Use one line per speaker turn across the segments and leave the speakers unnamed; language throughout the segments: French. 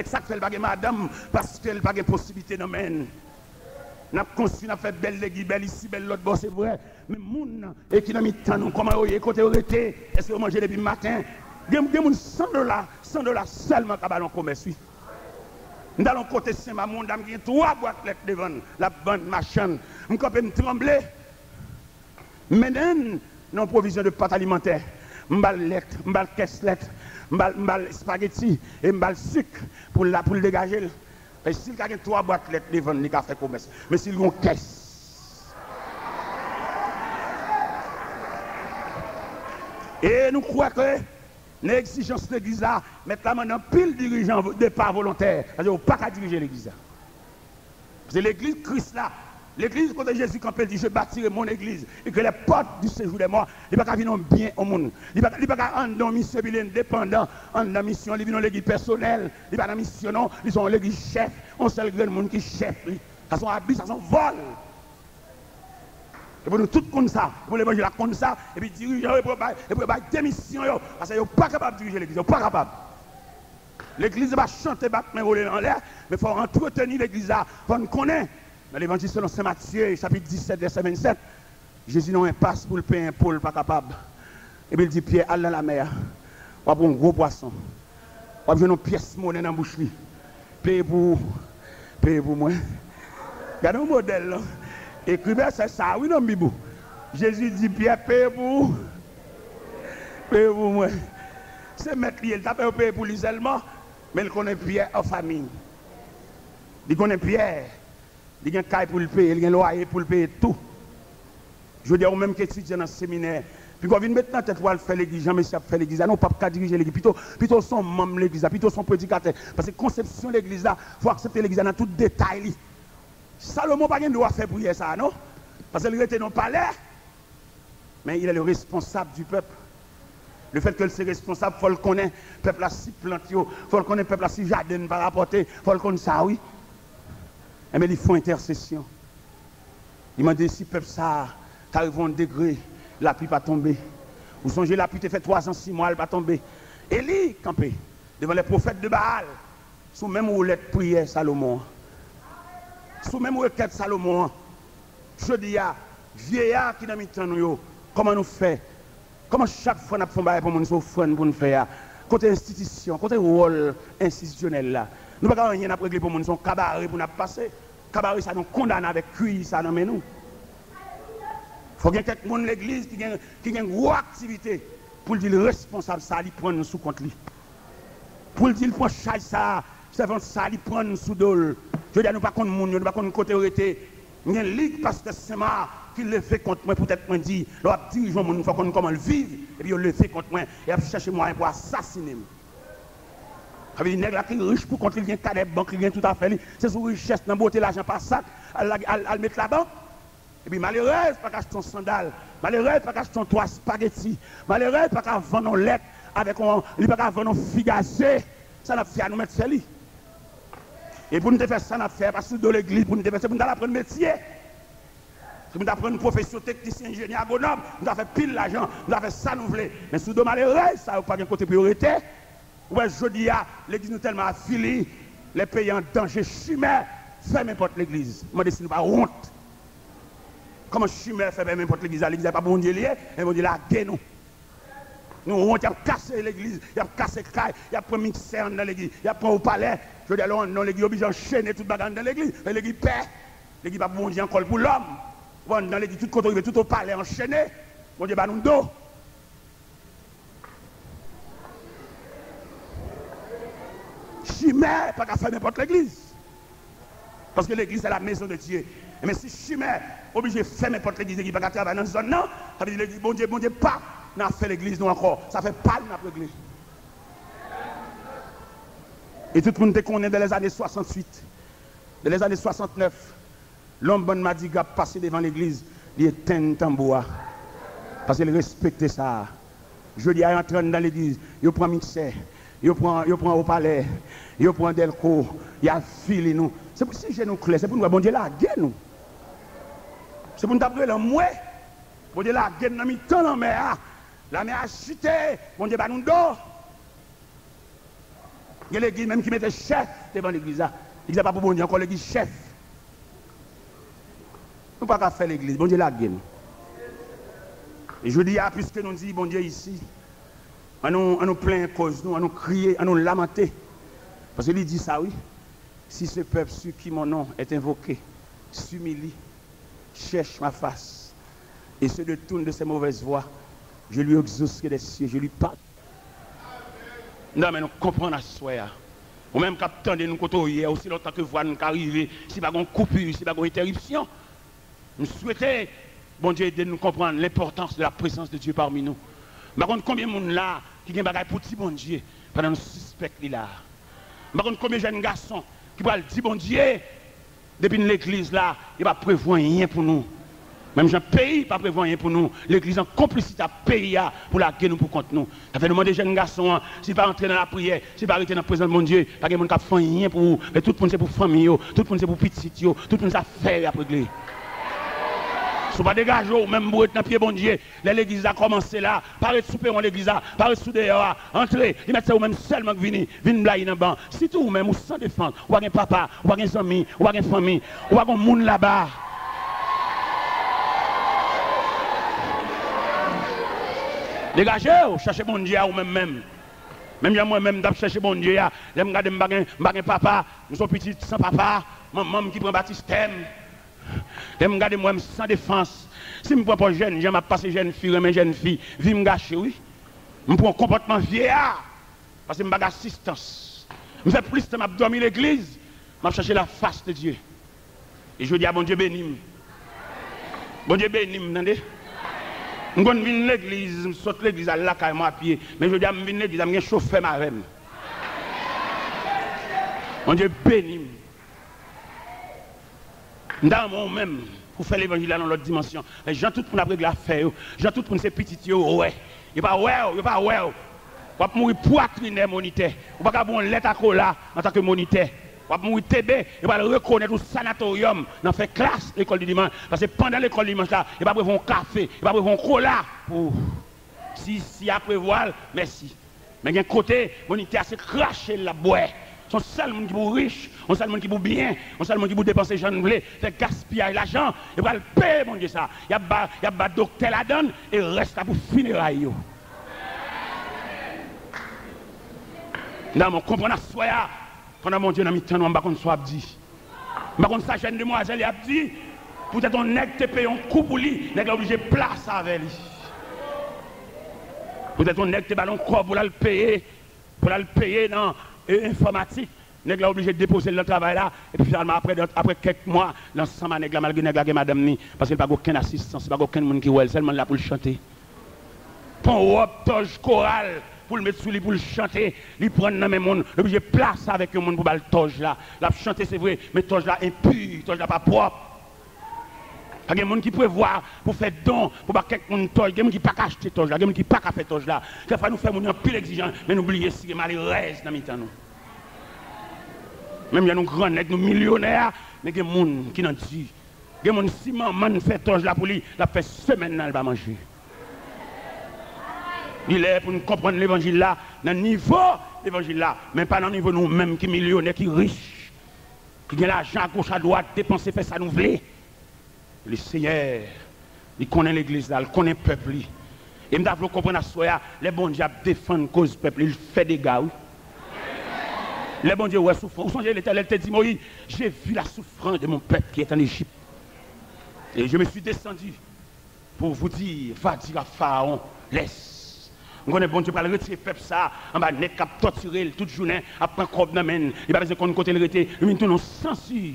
Ça fait pas madame parce qu'elle n'a pas de possibilité de mener. Nous avons construit, nous avons fait belle l'église, belle ici, belle l'autre, bon, c'est vrai. Mais moun, et qui n'a mis tant, nous, comment vous côté arrêté, est-ce que vous mangez depuis le matin? Il y a $100 seulement qui ont commerce. Nous allons côté Saint-Mamoun, nous avons 3 boîtes devant la bonne machine. Nous avons tremblé. Maintenant, nous avons provision de pâte alimentaire. Nous avons lettre, nous avons caisse lettre, nous avons spaghetti et nous avons sucre pour le dégager. Et s'il y a 3 boîtes lettres devant, il a fait commerce. Mais s'il y a une caisse. Et nous croyons que l'exigence de l'église là, mettre la main dans pile dirigeant de pas volontaire. C'est-à-dire, on ne peut pas diriger l'église là. C'est l'église Christ là. L'église, quand Jésus campé, dit je bâtirai mon église. Et que les portes du séjour des morts, il ne peut pas venir bien au monde. Il ne peut pas en dans mission, il est indépendant. En dans mission, il vient dans l'église personnelle. Il n'est pas dans mission, non. Ils sont l'église chef. On sait le grand monde qui chef. Ça sont habits, ça sont vol. Et pour nous tous comme ça, pour les manger là comme ça, et puis diriger, et pour démission, parce qu'ils ne sont pas capables de diriger l'église. Ils ne sont pas capables. L'église va chanter, battre mes volets en l'air, mais il faut entretenir l'église là. Il faut nous connaître. Dans l'évangile selon Saint Matthieu, chapitre 17, verset 27, Jésus n'a un passe pour le pain, Paul pas capable. Et puis il dit, Pierre, allez dans la mer, on va prendre un gros poisson. On va prendre une pièce monnaie dans la bouche. Payez pour moi. Regardez un modèle là. Écrivez, c'est ça, oui, non, Bibou. Jésus dit, Pierre, payez pour moi. C'est mettre il t'a payé pour lui seulement, mais il connaît Pierre en famille. Il connaît Pierre. Il y a un caille pour le payer, il y a un loyer pour le payer, tout. Je veux dire, ou même qu'étudiant dans le séminaire. Puis quand on vient maintenant, tête pour faire l'église, Jean-Messia fait l'église, non, pas diriger l'église, plutôt son membre l'église, plutôt son prédicateur. Parce que conception de l'église, il faut accepter l'église dans tout détail. Salomon n'a pas droit à faire prier ça, non? Parce qu'il était dans le palais, mais il est le responsable du peuple. Le fait que c'est responsable, il faut le connaître. Le peuple a si planté, il faut le connaître, le peuple a si jardin par rapporter, il faut le connaître ça, oui. Mais il faut intercession. Il m'a dit si le peuple ça, t'arrives à un degré, la pluie va tomber. Vous songez, la pluie te fait 3 ans, 6 mois, elle va tomber. Élie campé devant les prophètes de Baal, sous même roulette prière Salomon. Sous même requête Salomon. Je dis à vieillard qui n'a mis tant nous, comment nous fait? Comment chaque fois nous faisons pour nous offrir pour nous faire? Côté institution, côté rôle institutionnel là. Nous ne pouvons pas rien régler pour nous, son cabaret pour nous passer. Cabaret, ça nous condamne avec cuir, ça nous met nous. Il faut qu'il y ait quelqu'un de l'église qui a une grosse activité pour dire le responsable, ça, il prend nous sous compte. Pour dire, il prend chaque ça, servant ça, il prend nous sous dol. Je veux dire, nous ne pouvons pas contre nous, nous ne pouvons pas contre côté arrêté. Il y a une ligue parce que c'est moi qui le fait contre moi, peut-être moi dit, là, dirigeant, il faut qu'on comment le vivre, et puis il le fait contre moi, et il chercher moyen pour assassiner. Il y a des gens qui sont riches pour contre il y a des banques qui ont tout à fait. C'est sur richesse, dans la beauté, l'argent par sac, à mettre la banque. Et puis malheureuse, pas qu'acheter ton sandal, malheureuse, pas qu'acheter ton 3 spaghettis, malheureuse, pas qu'à vendre nos lettres, avec il pas qu'à vendre nos figacés. Ça n'a fait à nous mettre ça. Et pour nous faire ça, nous faire parce que dans l'église, pour nous faire ça, pour nous apprendre métier. Pour nous apprendre une profession technicien, ingénieur, agronome, nous avons fait pile l'argent, nous avons fait ça, nous voulons. Mais sous deux malheureux, ça n'a pas de côté priorité. Ouais, je dis à l'église nous tellement affiliés, les pays en danger, chimère, fait n'importe l'église. Moi, je ne pas honte. Comment chimère fait n'importe l'église? L'église n'est pas bon Dieu lié, mais bon Dieu la guerre nous. Nous, on a cassé l'église, il a cassé le caille, il a pris un mixeur dans l'église, il a pris au palais. Je veux dire, non, l'église obligé d'enchaîner toute bagarre dans l'église. L'église paix. L'église pas bon Dieu encore pour l'homme. Dans l'église, tout côté, tout au palais enchaîné. Bon Dieu, bah nous dos. Chimère, pas qu'à faire n'importe l'église. Parce que l'église, c'est la maison de Dieu. Mais si chimère, obligé de faire n'importe l'église, l'église pas qu'à travailler dans cette zone, non. Ça veut dire, l'église, bon Dieu, pas. N'a fait l'église nous encore. Ça fait pas notre église. Et tout le monde connaît dans les années 68, dans les années 69, l'homme bon Madiga passé devant l'église, il éteint un tambour. Parce qu'il respectait ça. Je dis à entrer dans l'église, il prend mixeur, il prend au palais, il prend Delco, il a filé nous. C'est pour si j'ai nous clair, c'est pour nous bon Dieu la guerre nous. C'est pour nous taper le mouet. Bon Dieu la guerre nous mis tant dans mer. La mer a chuté, bon Dieu, bah nous dos. Il y a l'église même qui mettait chef devant l'église. L'église n'est pas pour bon Dieu, encore l'église chef. Nous ne pouvons pas faire l'église, bon Dieu la gueule. Et je dis, puisque nous disons, bon Dieu ici, on nous plaint cause, on nous crier, on nous lamenter. Parce qu'il dit ça, oui. Si ce peuple sur qui mon nom est invoqué, s'humilie, cherche ma face, et se détourne de ses mauvaises voies, je lui exaucerai des cieux, je lui parle. Non, mais nous comprenons à soi. Ou même quand attendez nous côté hier, aussi longtemps que voir nous arriver, si pas une coupure, si pas une interruption, nous souhaitons, bon Dieu, de nous comprendre l'importance de la présence de Dieu parmi nous. Par contre, combien de monde là qui ont des bagages pour dire bon Dieu pendant nous suspectons là. Par contre, combien de jeunes garçons qui vont dire bon Dieu depuis l'église là, il va prévoir rien pour nous. Même un pays pas prévoir rien pour nous. L'église en complicité à pays pour la guerre nous pour contre nous. Ça fait demander des jeunes garçons, s'ils pas entrer dans la prière, s'ils pas arrêter dans la présence de mon Dieu, pas que monde qui fait rien pour vous, mais tout le monde c'est pour famille, tout le monde c'est pour petit, tout le monde ça fait après régler. Si vous ne dégagez pas, même pour être dans le pied bon Dieu, l'église a commencé là, paraître sous perron l'église, paraître sous dehors, entrer, ils mettent ça ou même seulement venir blaguer dans le banc. Si tout ou même, ou sans défense, ou un papa, ou un ami, ou une famille, ou un monde là-bas. Dégagez, cherchez bon Dieu ou même. Même moi-même, je cherche bon Dieu, je regarde un papa, nous sommes petits sans papa, maman qui prend baptistème. Je regarde moi sans défense. Si je ne prends pas jeune, je vais passer jeune fille, mais jeune fille, vie me gâcher, oui. Je prends un comportement vieillard, parce que je n'ai pas d'assistance. Je fais plus de dormir l'église, je cherche la face de Dieu. Et je dis à bon Dieu béni. Bon Dieu béni, vous entendez? Je viens l'église, je saute l'église à la caille à pied, mais je dis à je viens l'église, je viens chauffer ma reine. Bon Dieu béni. Dans mon même, pour faire l'évangile dans l'autre dimension, les gens tout le monde a la faire, les gens tout le monde c'est petit, ouais. Il pas ouais, il pas ouais. On va mourir poitrine moniteur. On va pas avoir une lettre à cola en tant que moniteur. On va mourir TB, il va le reconnaître au sanatorium, dans fait classe l'école du dimanche. Parce que pendant l'école du dimanche là, il va prévoir un café, il va prévoir un cola pour si après voile, merci. Mais d'un côté, moniteur c'est cracher la boîte. Son seul monde qui est riche, on seul monde qui est bien, on seul monde qui est dépenser gens voulez, fait gaspiller l'argent, il va le payer mon Dieu ça. Il y a docteur la donne et reste là pour funérailles. Non, on comprend à soi pendant mon Dieu dans mi-temps on va qu'on soit dit. Par contre sa jeune demoiselle a dit peut-être on nèg te paye un coup pour lui, nèg obligé place avec lui. Peut-être on nèg te ballon corps pour le payer dans informatique, nèg la obligé de déposer le travail là et puis finalement après quelques mois l'ensemble nèg la malgré nèg la madame ni parce qu'il pas aucune assistance, pas aucun monde qui ouais seulement là pour le chanter. Pon hop toge chorale pour le mettre sous lui pour le chanter, lui prendre dans mes monde, obligé place avec un monde pour le toge là. La chanter c'est vrai, mais toge là impur, toge là pas propre. Il y a des gens qui prévoient pour faire don, pour pas quelqu'un monde toge, il y a des gens qui pas acheter toge là, il y a des gens qui pas faire toge là. Ça fait nous faire mon plus exigeant, mais n'oubliez si que malheureuse dans mi-temps nous. Même il y a nous grands nègres, nous millionnaires, mais il y a des gens qui n'ont dit, il y a des gens si maman fait toge là pour lui, la fait semaine là, il va manger. Il est pour nous comprendre l'évangile là, dans le niveau de l'évangile là, mais pas dans le niveau de nous-mêmes qui millionnaires, qui riches, qui ont l'argent à gauche à droite, dépenser, faire ça nous voulons. Le Seigneur, il connaît l'église là, il connaît le peuple. Et nous devons comprendre à soi, les bons dieux défendent cause du peuple, il fait des gars. Les bons dieux, ouais, souffrent. Vous songez, l'Éternel te dit, Moïse, j'ai vu la souffrance de mon peuple qui est en Égypte. Et je me suis descendu pour vous dire, va dire à Pharaon, laisse. On connaît bon Dieu pour retirer le peuple ça, on va net cap torturer toute journée, après qu'on n'amène, il va besoin qu'on côté le retirer, lui tout nous censure.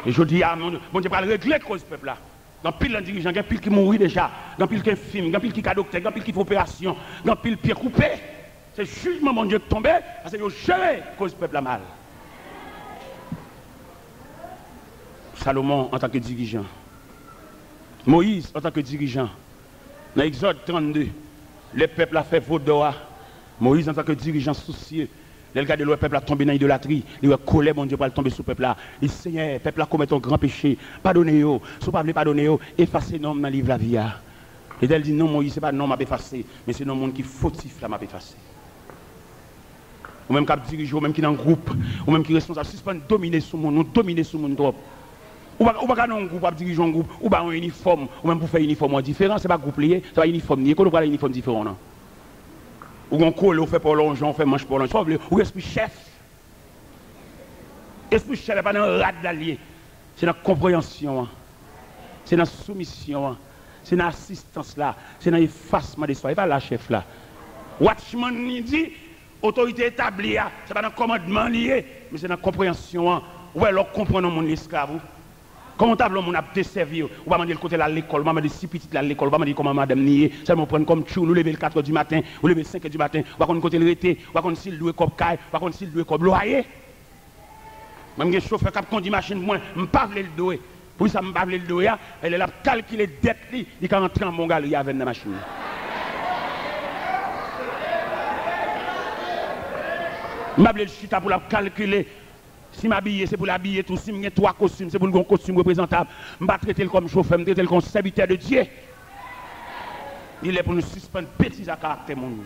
Et je dis à mon Dieu pour régler cause peuple là. Dans pile de dirigeants, il y a pile qui mourit déjà, dans pile qui film, il y a pile qui docteur, il y a pile qui fait opération, dans pile pied coupé. C'est jugement mon Dieu qui tombe parce que je gère cause peuple là mal. Salomon en tant que dirigeant. Moïse en tant que dirigeant. Dans Exode 32, le peuple a fait faute d'or. Moïse en tant que dirigeant soucieux. Le gars de le peuple a tombé dans l'idolâtrie. Il a collé mon Dieu pour tomber sur le peuple là. Il dit Seigneur, le peuple a commis un grand péché. Pardonnez-vous. Si vous ne pouvez pas pardonner, effacez nom dans le livre de la vie. Et elle dit non, Moïse, ce n'est pas non, m'a effacé, mais c'est non monde qui fautif là, m'a effacé. Ou même qui dirige, ou même qui est dans un groupe, ou même qui est responsable, suspend dominer sur le monde, nous dominer sur le monde trop. Ou pas dans un groupe, ou diriger un groupe, ou pas un uniforme, ou même pour faire un uniforme différent, ce n'est pas groupe lié, c'est pas uniforme lié, qu'on ne pas un uniforme différent. Non? Ou on colle, on fait pour l'onge, on fait manche pour l'onge, ou esprit chef. Esprit chef n'est pas dans le rad d'allié, c'est dans la compréhension, c'est dans la soumission, c'est dans l'assistance là, c'est dans l'effacement des soins, et pas la chef là. Watchman dit, autorité établie, c'est pas dans le commandement lié, mais c'est dans la compréhension. Ou alors comprendre mon esclave. Comment tableau mon a desservi, ou pas demander le côté de l'école, pas demander si petit à l'école, pas demander comment madame nier, seulement prendre comme chou, nous lever le 4h du matin, ou lever le 5h du matin, ou pas côté le rété, ou pas s'il doit comme caille, ou pas s'il doit comme loyer. Même les chauffeurs qui conduit machine moi, me pas le dos. Pour ça me pas le dos, elle a calculé dette li, il quand entrer en mon galerie avec la machine. M'a le chita pour la calculer. Si m'habiller, c'est pour l'habiller tout. Si j'ai 3 costumes, c'est pour le costume représentable. Je vais traiter comme chauffeur, je vais traiter comme serviteur de Dieu. Il est pour nous suspendre bêtises à caractère monde.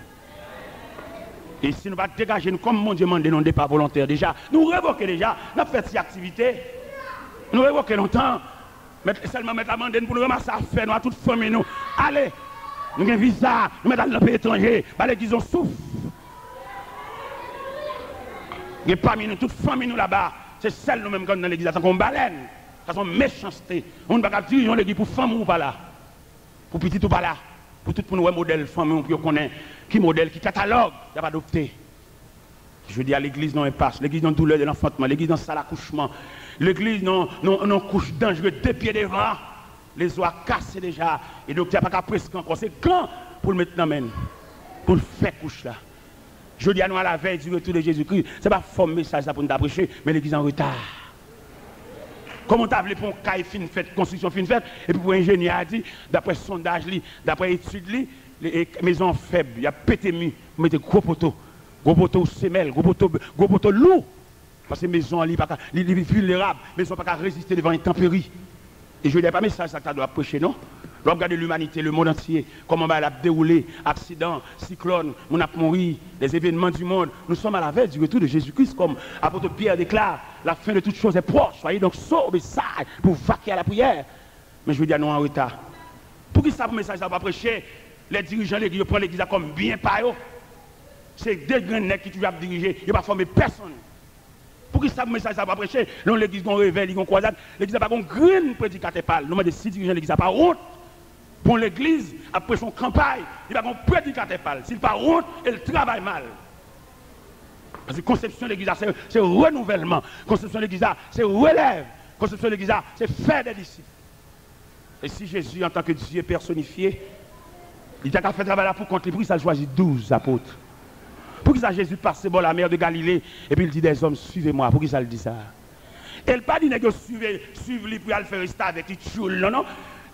Et si nous ne pas dégager nous comme mon Dieu demande non départ volontaire déjà, nous révoquons déjà, nous avons fait ces activités. Nous révoquons longtemps. Seulement mettre amende pour nous ramasser à faire, nous à toute famille nous. Allez, nous avons un visa, nous mettons dans le pays étranger, les qu'ils ont souffre. Et parmi nous, toute famille nous là-bas, c'est celle nous-mêmes dans l'église, qu'on baleine, ça sont méchanceté. On ne va pas diriger l'église pour femme ou pas là, pour petit ou pas là, pour tout nous modèle famille, pour qu'on ait qui modèle, qui catalogue, il n'y a pas adopté. Je dis à l'église non impasse, l'église dans douleur de l'enfantement, l'église dans salle accouchement, l'église non couche dangereux, 2 pieds devant, les oies cassées déjà, et donc il n'y a pas qu'à presque encore, c'est quand pour le mettre dans la main, pour le faire couche là. Je dis à nous à la veille du retour de Jésus-Christ, ce n'est pas un message pour nous prêcher, mais l'église en retard. Comment tu as appelé pour un caille fin fait, construction fin faite, et puis pour l'ingénieur a dit, d'après sondage, d'après étude, les maisons faibles, il y a pété mi, vous mettez gros poteaux semelles, gros poteaux lourds. Parce que les maisons, les vulnérables, les maisons ne peuvent pas résister devant une intempérie. Et je ne dis pas message ça que tu dois prêcher, non? Regarder l'humanité, le monde entier, comment elle a déroulé, accident, cyclone, on a mouru, les événements du monde. Nous sommes à la veille du retour de Jésus-Christ, comme apôtre Pierre déclare, la fin de toutes choses est proche. Soyez donc sourds, message pour vaquer à la prière. Mais je veux dire, nous en retard. Pour qui ça, pour message, ça va prêcher? Les dirigeants, ils prennent l'église comme bien par eux. C'est des grands nègres qui doivent diriger, ils ne vont pas former personne. Pour qui ça, pour message, ça va prêcher? Non, l'église, on révèle, ils ont croisade, l'église n'a pas un grand prédicateur parle. Nous, des 6 dirigeants, l'église n'a pas honte. Pour l'église, après son campagne, il va y avoir un prédicateur parle. S'il pas honte, il travaille mal. Parce que conception de l'église, c'est renouvellement. Conception de l'église, c'est relève. Conception de l'église, c'est faire des disciples. Et si Jésus, en tant que Dieu personnifié, il a fait travail là pour contre lui, pour qu'il a choisi 12 apôtres. Pour qu'il a Jésus passe bon la mer de Galilée, et puis il dit des hommes, suivez-moi. Pour qu'il ça le dit ça? Il pas dit que suivez-lui pour aller faire rester avec lui, non, non.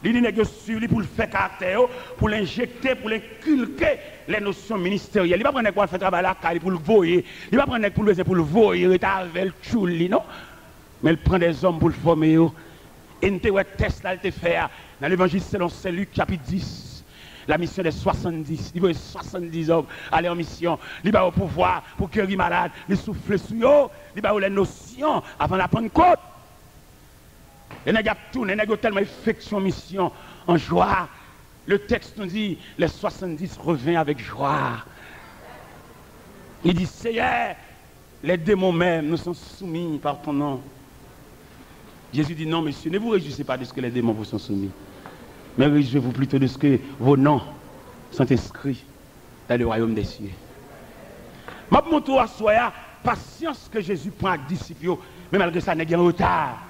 Il dit que suivre pour le faire caractère, pour l'injecter, pour l'inculquer les notions ministérielles. Il ne va pas prendre quoi faire travail là, pour le voyer. Il ne va pas prendre pour le voyer, avec le chouli, non. Mais il prend des hommes pour le former. Et il te test là, il te fait dans l'évangile selon Saint Luc, chapitre 10. La mission des 70. Il veut 70 hommes aller en mission. Il va au pouvoir pour guérir malade. Il souffle sur eux. Il va les notions avant la Pentecôte. Et nous avons tellement affection mission en joie. Le texte nous dit, les 70 revient avec joie. Il dit, Seigneur, les démons même nous sont soumis par ton nom. Jésus dit, non, monsieur, ne vous réjouissez pas de ce que les démons vous sont soumis. Mais réjouissez-vous plutôt de ce que vos noms sont inscrits dans le royaume des cieux. Je montre à soi, patience que Jésus prend avec les disciples, mais malgré ça, il y a un retard.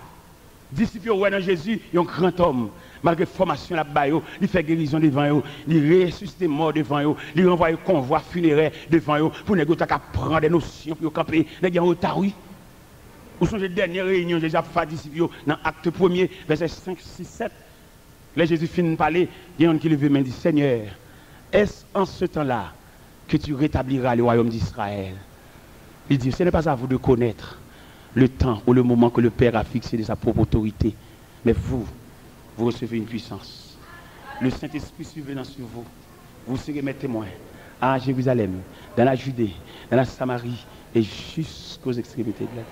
Disciples ouais dans Jésus, il y a un grand homme. Malgré la formation là-bas, il fait guérison devant eux, il ressuscite mort devant eux, il renvoie un convoi funéraire devant eux pour négocier prendre des notions pour camper. Il y a un retard, oui. Où sont les dernières réunions Jésus a fait disciples dans Acte 1er, verset 5, 6, 7. Là, Jésus finit de parler, il y a un qui lève main et dit, Seigneur, est-ce en ce temps-là que tu rétabliras le royaume d'Israël? Il dit, ce n'est pas à vous de connaître le temps ou le moment que le Père a fixé de sa propre autorité. Mais vous recevez une puissance. le Saint-Esprit survenant sur vous. Vous serez mes témoins à Jérusalem, dans la Judée, dans la Samarie et jusqu'aux extrémités de la terre.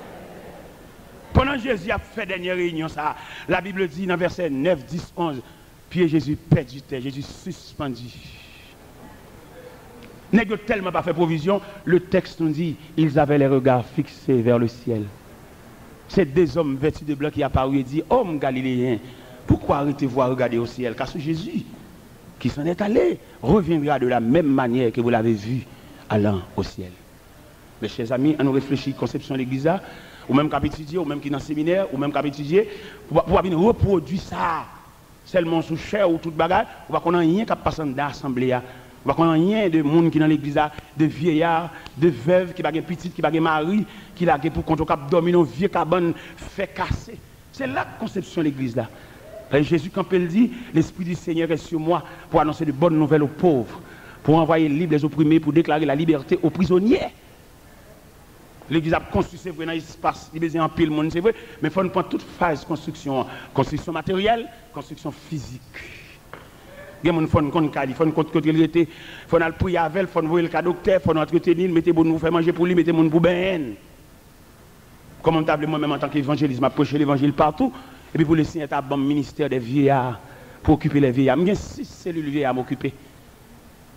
Pendant que Jésus a fait dernière réunion, ça, la Bible dit dans verset 9, 10, 11, puis Jésus perdu terre, Jésus suspendu. N'est-ce tellement pas fait provision, le texte nous dit, ils avaient les regards fixés vers le ciel. C'est des hommes vêtus de blanc qui apparus et dit, homme galiléen, pourquoi arrêtez-vous à regarder au ciel? Car ce Jésus qui s'en est allé reviendra de la même manière que vous l'avez vu allant au ciel. Mes chers amis, on nous réfléchit conception de l'église, ou même qu'à étudier, ou même qui est dans le séminaire, ou même qu'à étudier, pour venir reproduire ça, seulement sous chair ou toute bagarre, on va qu'on a rien qui passe dans l'assemblée, on va qu'on a rien de monde qui dans l'église, de vieillards, de veuves, qui baguent petite, qui baguent mari, qui baguent pour contre cap domino, vieux cabane, fait casser. C'est la conception de l'église là. Et Jésus, quand il dit, l'Esprit du Seigneur est sur moi pour annoncer de bonnes nouvelles aux pauvres, pour envoyer libre les opprimés, pour déclarer la liberté aux prisonniers. L'église a construit, c'est vrai, dans l'espace, il y a besoin de pile monde, c'est vrai, mais il faut prendre toute phase de construction, construction matérielle, construction physique. Il faut qu'on il faut qu'on il faut aller prier avec, il faut envoyer le docteur, il faut entretenir, mettez bon nous faire manger pour lui, mettez mon pour ben. Comme on t'a moi-même en tant qu'évangéliste, m'a prêché l'évangile partout, et puis pour laisser un bon ministère des vieillards, pour occuper les vieillards. J'ai 6 cellules vieillards à m'occuper.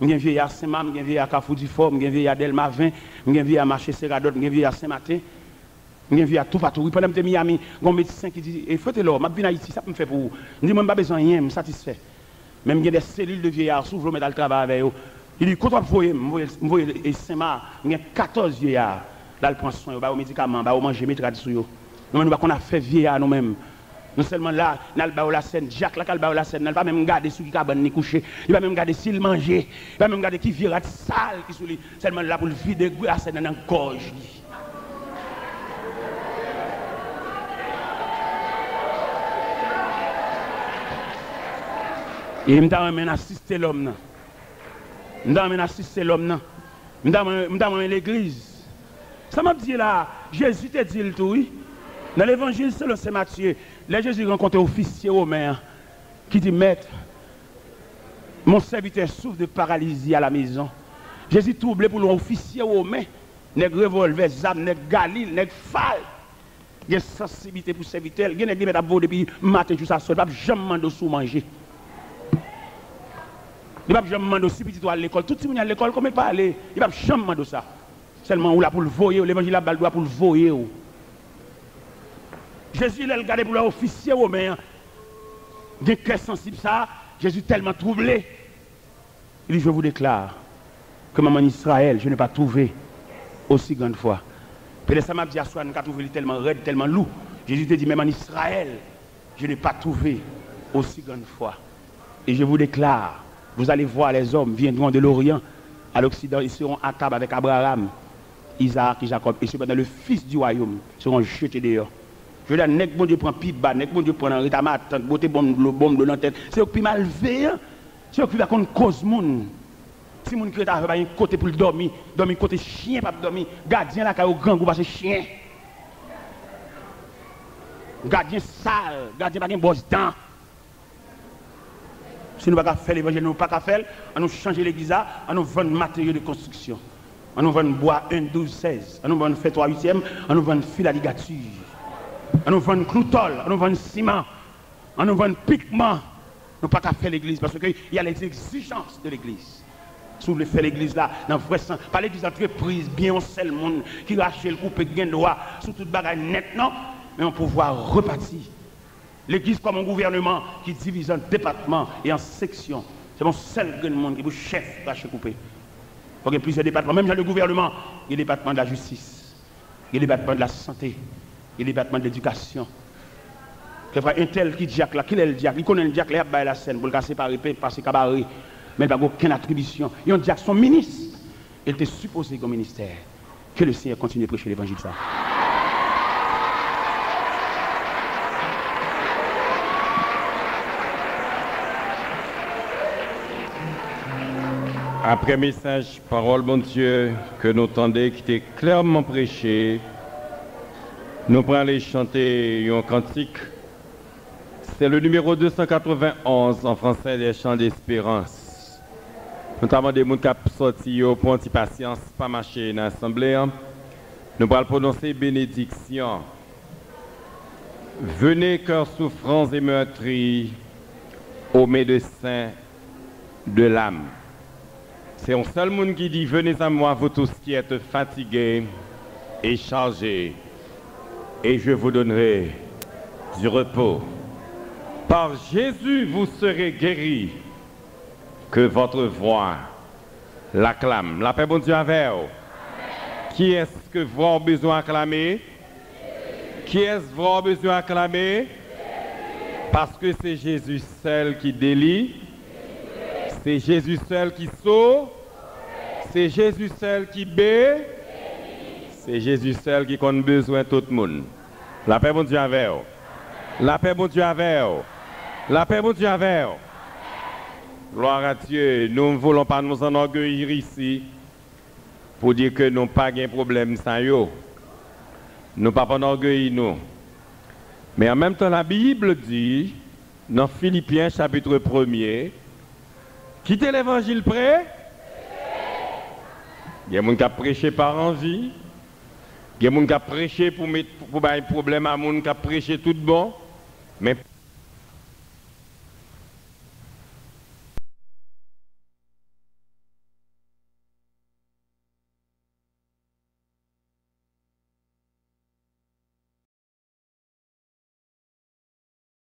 J'ai un vieillard Saint-Mam, j'ai un vieillard Carrefour du Fort, j'ai un vieillard Delma 20, j'ai un vieillard Marché Serradot, j'ai un vieillard Saint-Matin, j'ai un vieillard tout partout. Pendant que je suis Miami, j'ai un médecin qui dit, il faut te l'or, je viens ici, ça me fait pour vous. Je dis, moi, je n'ai pas besoin de rien, je suis satisfait. Même j'ai des cellules de vieillards, s'ouvre le métal travail avec eux. Il dit, quand tu vois, et Saint-Marc, j'ai 14 vieillards. Là, il prend soin, il va aux médicaments, il va manger, mettre sur eux. Nous, on a fait vieillard nous-mêmes. Non seulement là, nous avons la scène, Jacques, là, nous avons la scène, nous ne pas même regarder sur qui cabane ni coucher, il va même regarder s'il mangeait, il va même regarder qui vira sale qui sous lui, seulement là pour le vider la scène dans la gorge. Et je m'amène assister l'homme. Je m'amène assister l'homme. Je m'amène l'église. Ça m'a dit là, Jésus te dit le tout, oui. Dans l'évangile selon Saint Matthieu, là Jésus rencontre un officier romain qui dit, maître, mon serviteur souffre de paralysie à la maison. Jésus troublé pour l'officier romain, nèg revolver, zam, nèg galil, nèg fal. Il y a sensibilité pour serviteur, il y a nèg qui met à bout depuis matin jusqu'à soir, il ne va jamais demander sous manger. Il ne va jamais demander si petit à l'école, tout le monde à l'école, comment il va aller? Il ne va jamais demander ça. Seulement, ou là pour le voyer, l'évangile a doit pour le voyer. Jésus, il a regardé pour l'officier romain. Des cœurs sensibles, ça, Jésus tellement troublé. Il dit, je vous déclare que même en Israël, je n'ai pas trouvé aussi grande foi. Peut-être ça m'a dit à soi, nous avons trouvé tellement raide, tellement lourd. Jésus te dit, même en Israël, je n'ai pas trouvé aussi grande foi. Et je vous déclare, vous allez voir les hommes viendront de l'Orient à l'Occident, ils seront à table avec Abraham, Isaac et Jacob. Et cependant, le fils du royaume seront jetés dehors. Je veux dire, n'est-ce bon Dieu prend pipa, n'est-ce bon Dieu prend un rythme à attendre, beauté bombe dans la tête. C'est au plus malveillant, c'est au plus va qu'on cause monde. Si mon qui est à un côté pour dormir, dormir côté chien, pas dormir, gardien là, au grand goût, parce que chien. Gardien sale, gardien pas de bosse dents. Si nous ne pouvons pas faire l'évangile, nous ne pouvons pas faire, on nous change l'église, on nous vend matériaux de construction. On nous vend bois 1, 12, 16. On nous vend fait 3, 8e, on nous vend fil à ligature. On nous vend cloutol, on nous vend ciment, on nous vend pigment. Nous ne pouvons pas faire l'église parce qu'il y a les exigences de l'église. Si vous voulez faire l'église là, dans le vrai sens, pas l'église entreprise, bien on sait le monde qui rachète le coupe et gain droit, sur toute bagarre net, non, mais on pouvoir repartir. L'église comme un gouvernement qui divise en départements et en sections. C'est mon seul grand monde qui est chef racheter couper. Il y a plusieurs départements, même dans le gouvernement, il y a le département de la justice, il y a le département de la santé, il y a le département de l'éducation. Un tel qui diacre là, qui est le diacre, il connaît le diacre, il a la scène pour le casser par épée, passer cabaret, mais il n'a aucune attribution. Il y a un diacre, son ministre, il était supposé comme ministère. Que le Seigneur continue de prêcher l'évangile ça.
Après message, parole, bon Dieu, que nous tendez, qui était clairement prêché, nous prenons les chanter un cantique. C'est le numéro 291 en français des Chants d'Espérance. Notamment des gens qui sont sortis pour anti-patience, pas marcher dans l'Assemblée. Nous allons prononcer bénédiction. Venez, cœurs souffrants et meurtris, aux médecins de l'âme. C'est un seul monde qui dit, venez à moi, vous tous qui êtes fatigués et chargés, et je vous donnerai du repos. Par Jésus, vous serez guéris, que votre voix l'acclame. La paix, bon Dieu, avec vous. Qui est-ce que vous avez besoin d'acclamer? Qui est-ce que vous avez besoin d'acclamer? Parce que c'est Jésus seul qui délie, c'est Jésus seul qui sauve, c'est Jésus seul qui bénit, c'est Jésus seul qui a besoin de tout le monde. La paix, bon Dieu, avec vous. La paix, bon Dieu, avec vous. La paix, bon Dieu, avec vous. Gloire à Dieu. Nous ne voulons pas nous enorgueillir ici pour dire que nous n'avons pas de problème sans eux. Nous ne pas enorgueillir nous. Mais en même temps, la Bible dit, dans Philippiens chapitre 1er, quittez l'évangile prêt. Il y a des gens qui ont prêché par envie. Il y a des gens qui ont prêché pour mettre un problème à des gens qui ont prêché tout bon. Mais